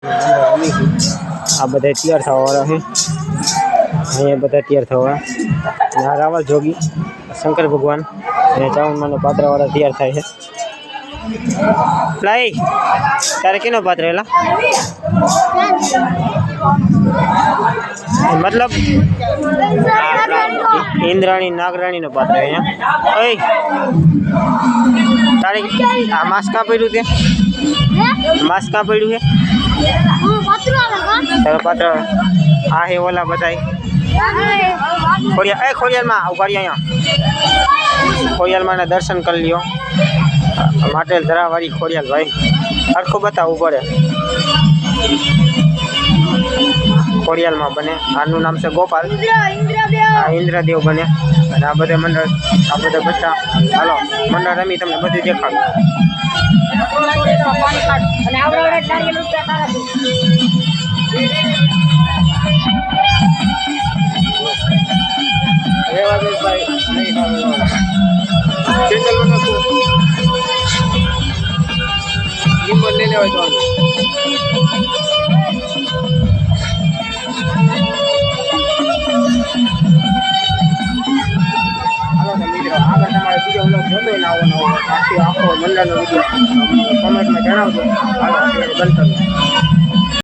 आ बधा तैयार थवा वाला है। अँ बधा तैयार थवा आ रावल जोगी शंकर भगवान चावल मानो पात्रा वाला तैयार थाय है। लाई तारे केनो पात्र एला मतलब इंद्राणी नागराणी नो पात्र है। ओए तारे आ मास्क का पड्यु ते मास्क का पड्यु है तारो पात्र आ है ओला बताई खोड़िया ए खोड़ियाल में उभारी अँ खोड़ियाल मां दर्शन कर लियो माटेल धरावाड़ी खोड़ियाल भाई हरखो बताओ पड़े खोड़ियाल में बने आनु नाम से गोपाल इंद्रदेव बने आ बधे मंडल आ बधे बच्चा हालो मंडल रमी तमने बधुं देखाडुं। આગળ તમારે બીજો વ્લોગ જોતો હોય ને આવો આખો મંડળનો વિડીયો કમેન્ટમાં જણાવજો. હાલો બંધ કરો.